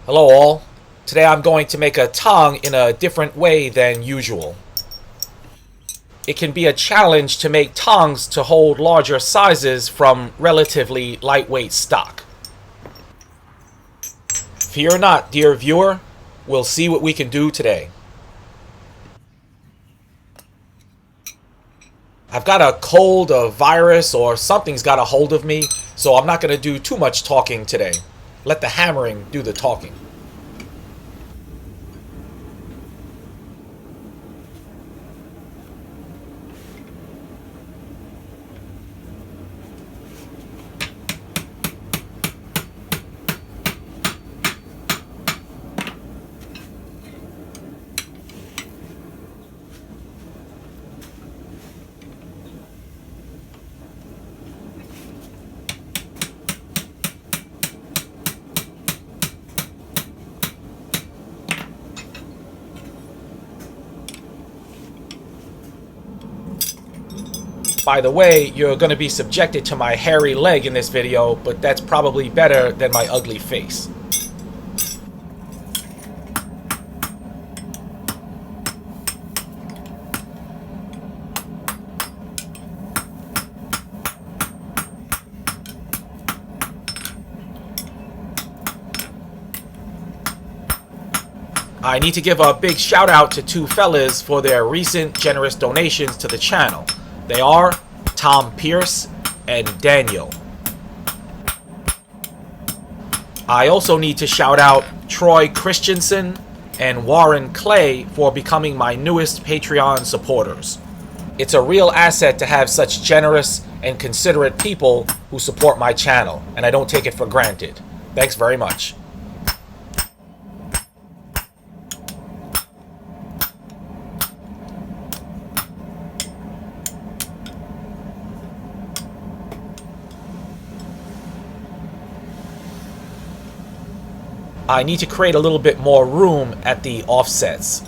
Hello all. Today I'm going to make a tong in a different way than usual. It can be a challenge to make tongs to hold larger sizes from relatively lightweight stock. Fear not, dear viewer. We'll see what we can do today. I've got a cold, a virus, or something's got a hold of me, so I'm not going to do too much talking today. Let the hammering do the talking. By the way, you're going to be subjected to my hairy leg in this video, but that's probably better than my ugly face. I need to give a big shout out to two fellas for their recent generous donations to the channel. They are Tom Pierce and Daniel. I also need to shout out Troy Christensen and Warren Clay for becoming my newest Patreon supporters. It's a real asset to have such generous and considerate people who support my channel, and I don't take it for granted. Thanks very much. I need to create a little bit more room at the offsets.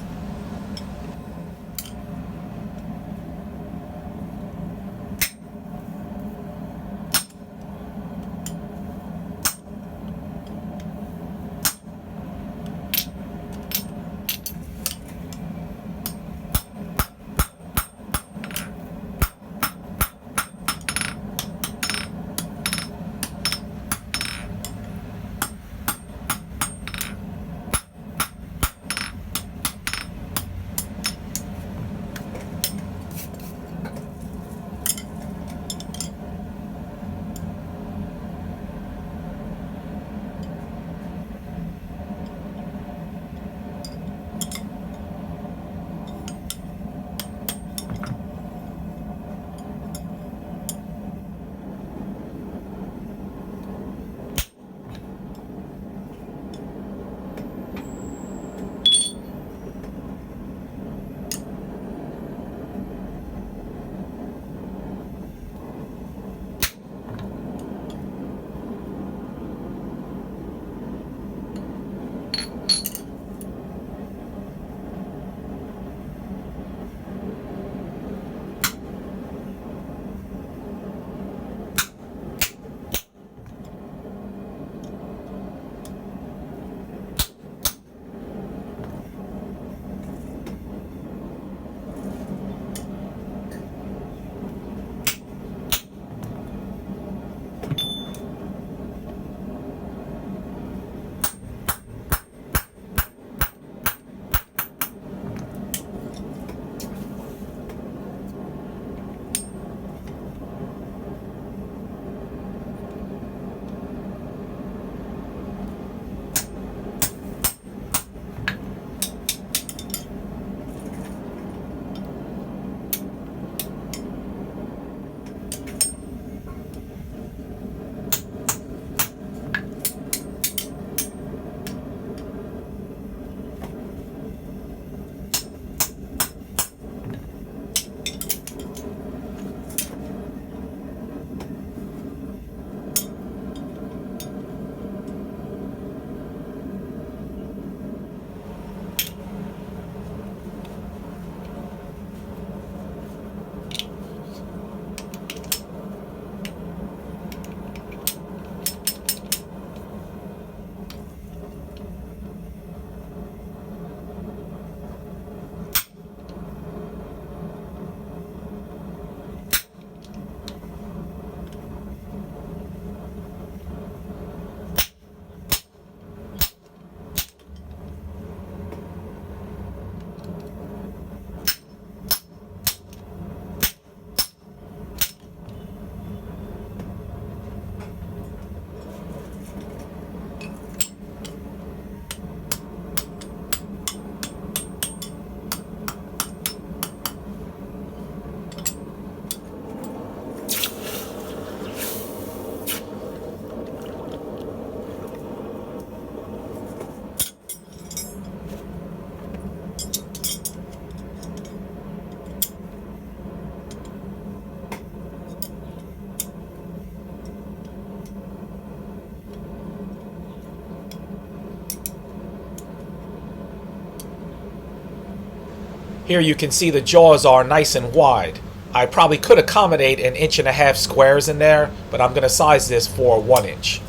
Here you can see the jaws are nice and wide. I probably could accommodate 1.5 inch squares in there, but I'm going to size this for 1 inch.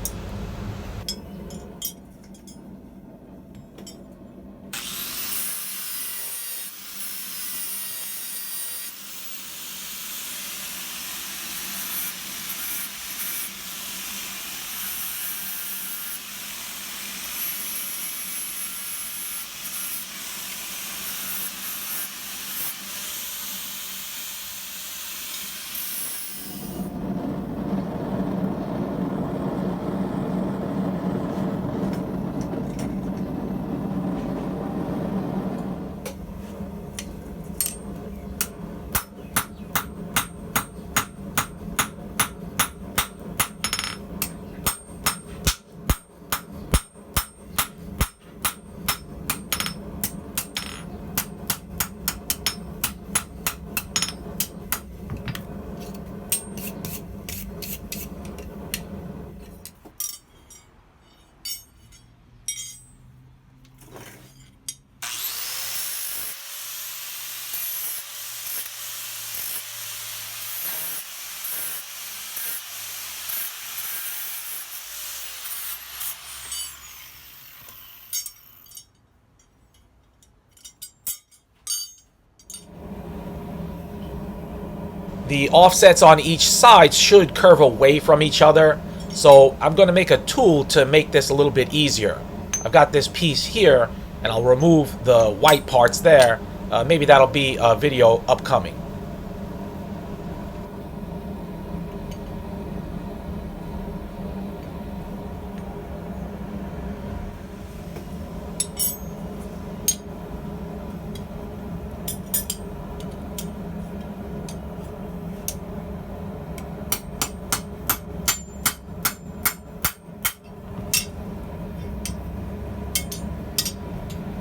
The offsets on each side should curve away from each other, so I'm going to make a tool to make this a little bit easier. I've got this piece here, and I'll remove the white parts there. Maybe that'll be a video upcoming.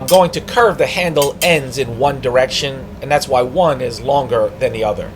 I'm going to curve the handle ends in one direction, and that's why one is longer than the other.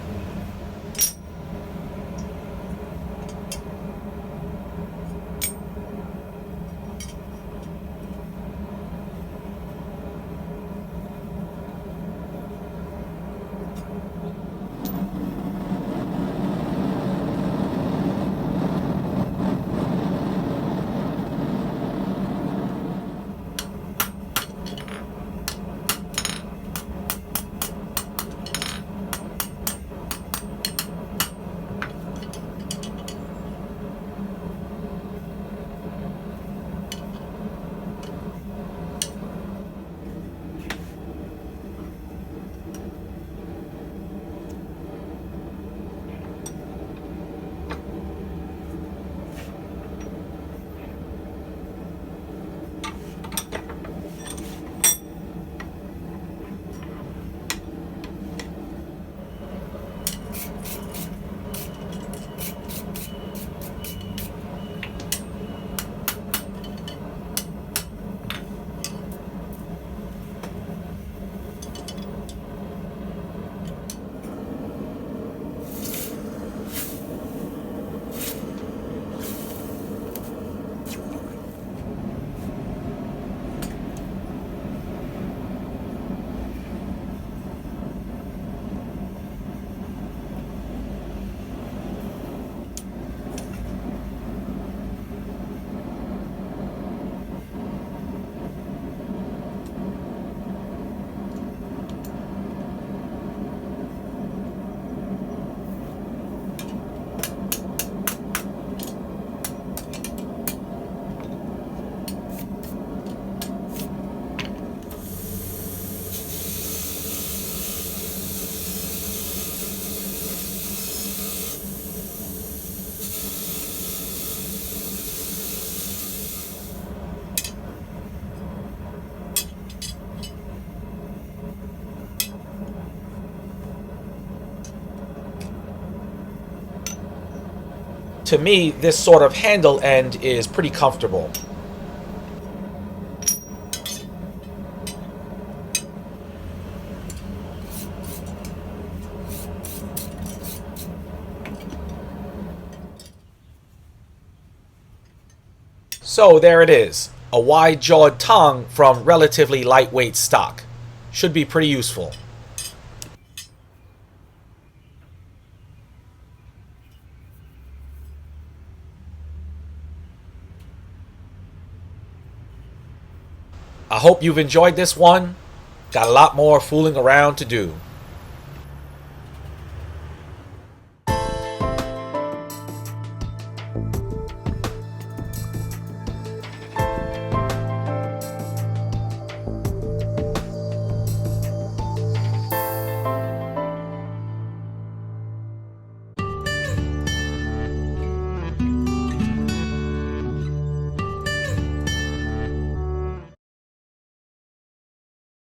To me, this sort of handle end is pretty comfortable. So there it is, a wide-jawed tong from relatively lightweight stock. Should be pretty useful. I hope you've enjoyed this one. Got a lot more fooling around to do.